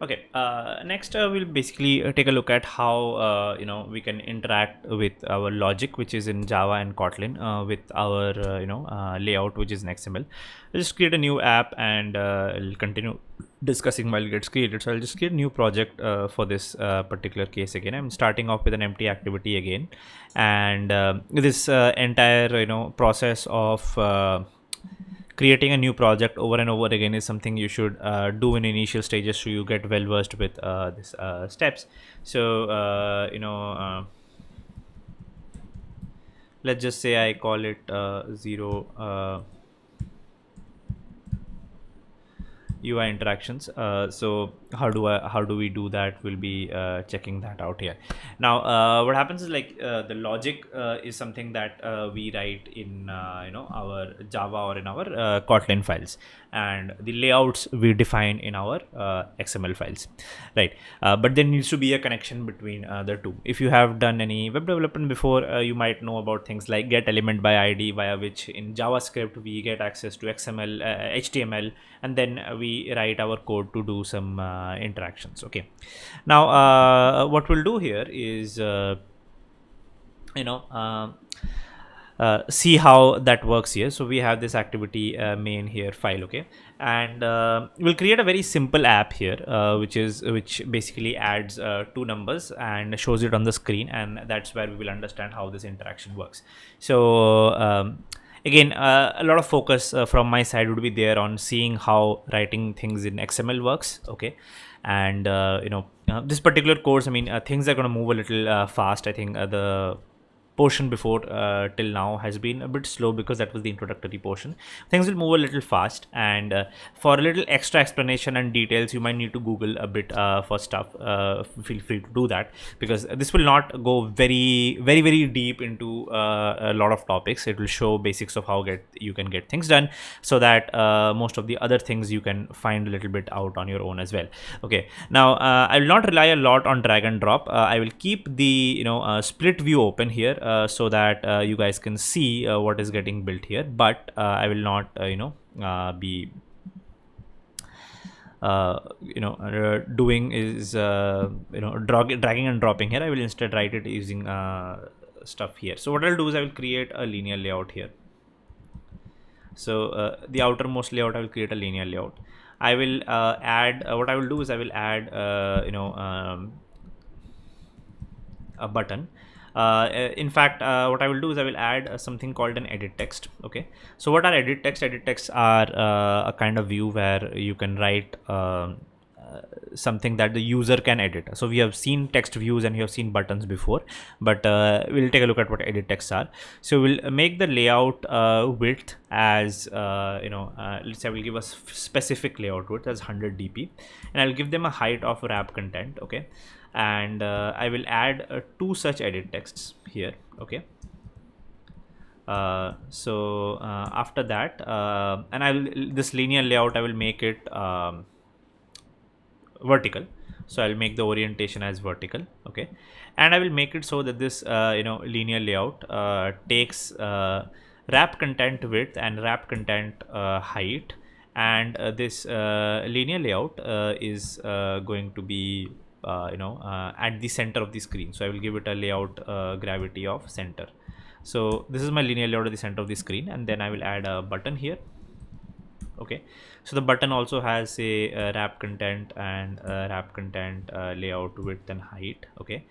Okay. Next, we'll basically take a look at how we can interact with our logic, which is in Java and Kotlin, with our layout, which is in XML. I'll just create a new app, and I'll continue discussing while it gets created. So I'll just create a new project for this particular case. Again, I'm starting off with an empty activity again, and this entire process of creating a new project over and over again is something you should do in initial stages, so you get well versed with this steps. So let's just say I call it zero UI interactions. So how do we do that? We'll be checking that out here. Now, what happens is, like, the logic is something that we write in our Java or in our Kotlin files, and the layouts we define in our XML files, right? But there needs to be a connection between the two. If you have done any web development before, you might know about things like get element by ID, via which in JavaScript we get access to XML, HTML, and then we write our code to do some interactions. Okay. Now, what we'll do here is you know see how that works here. So we have this activity main here file. Okay. And we'll create a very simple app here, which basically adds two numbers and shows it on the screen, and that's where we will understand how this interaction works. So again, a lot of focus from my side would be there on seeing how writing things in XML works. Okay. And this particular course, I mean, things are going to move a little fast. I think the portion before till now has been a bit slow, because that was the introductory portion. Things will move a little fast, and for a little extra explanation and details, you might need to Google a bit for stuff. Feel free to do that, because this will not go very deep into a lot of topics. It will show basics of how you can get things done, so that most of the other things you can find a little bit out on your own as well. Okay. Now, I will not rely a lot on drag and drop. I will keep the split view open here, so that you guys can see what is getting built here, but I will not be doing is dragging and dropping here. I will instead write it using stuff here. So what I'll do is I will create a linear layout here. So the outermost layout, I will create a linear layout. I will add what I will do is I will add a button. In fact, what I will do is I will add something called an edit text. Okay. So what are edit text? Edit texts are a kind of view where you can write something that the user can edit. So we have seen text views and we have seen buttons before, but we'll take a look at what edit texts are. So we'll make the layout width as let's say I will give a specific layout width as 100 dp, and I'll give them a height of wrap content. Okay. And I will add two such edit texts here. Okay. After that, and I will, this linear layout, I will make it vertical. So I'll make the orientation as vertical. Okay. And I will make it so that this linear layout takes wrap content width and wrap content height, and this linear layout is going to be at the center of the screen. So I will give it a layout gravity of center. So this is my linear layout at the center of the screen, and then I will add a button here. Okay. So the button also has a wrap content and wrap content layout width and height. Okay.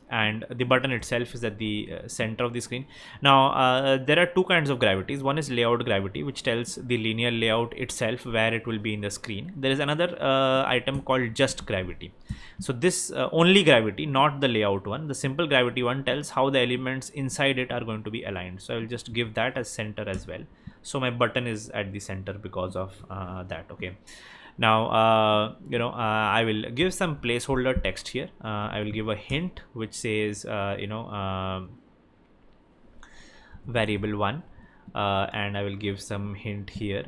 And the button itself is at the center of the screen. Now, there are two kinds of gravities. One is layout gravity, which tells the linear layout itself where it will be in the screen. There is another item called just gravity. So this only gravity, not the layout one, the simple gravity one, tells how the elements inside it are going to be aligned. So I will just give that as center as well. So my button is at the center because of that. Okay. Now, I will give some placeholder text here. I will give a hint which says, variable 1. And I will give some hint here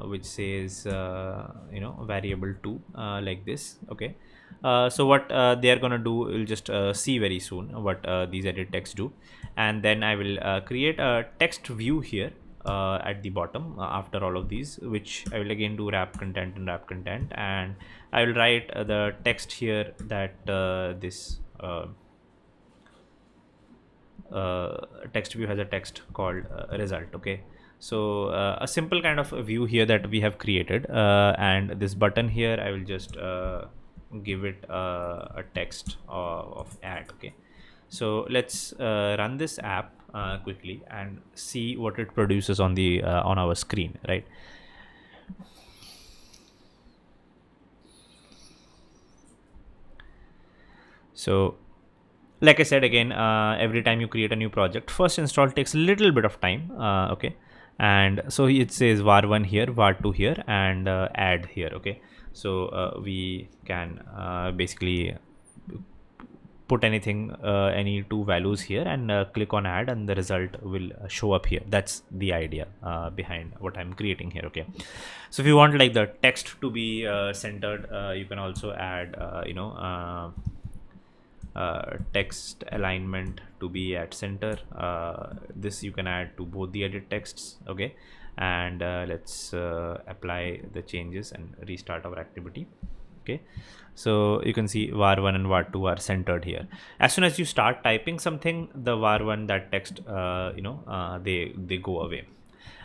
which says, variable 2, like this. Okay. So what they are going to do, we'll just see very soon what these edit texts do. And then I will create a text view here. at the bottom after all of these, which I will again do wrap content and wrap content, and I will write the text here that this text view has a text called result. Okay, so a simple kind of a view here that we have created, and this button here I will just give it a text of add. Okay, so let's run this app quickly and see what it produces on the on our screen, right? So like I said again, every time you create a new project, first install takes a little bit of time. Okay, and so it says var1 here, var2 here, and add here. Okay, so we can basically put anything, any two values here, and click on add, and the result will show up here. That's the idea behind what I'm creating here. Okay, so if you want like the text to be centered, you can also add text alignment to be at center. This you can add to both the edit texts. Okay, and let's apply the changes and restart our activity. Okay, so you can see var1 and var2 are centered here. As soon as you start typing something, the var1, that text, they go away.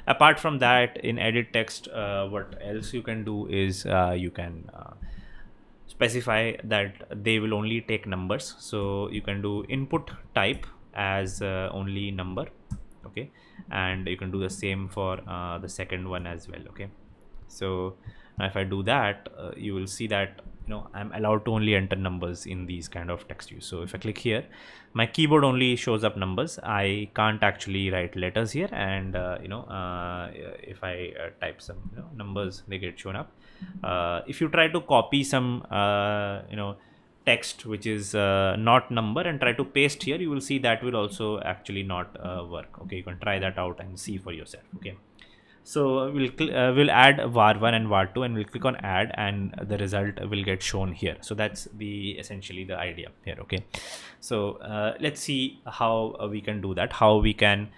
Apart from that, in edit text, what else you can do is you can specify that they will only take numbers. So you can do input type as only number. Okay, and you can do the same for the second one as well. Okay, so now if I do that, you will see that I'm allowed to only enter numbers in these kind of text views. So if I click here, my keyboard only shows up numbers. I can't actually write letters here, and if I type some numbers, they get shown up. If you try to copy some text which is not number and try to paste here, you will see that will also actually not work. Okay, you can try that out and see for yourself. Okay, so we'll add var1 and var2, and we'll click on add, and the result will get shown here. So that's the essentially the idea here. Okay, so let's see how we can do that, how we can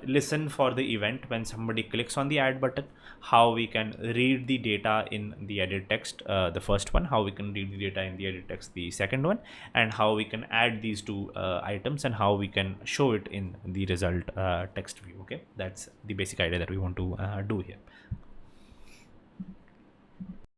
listen for the event when somebody clicks on the add button, how we can read the data in the edit text, the first one, how we can read the data in the edit text, the second one, and how we can add these two items, and how we can show it in the result text view. Okay, that's the basic idea that we want to do here.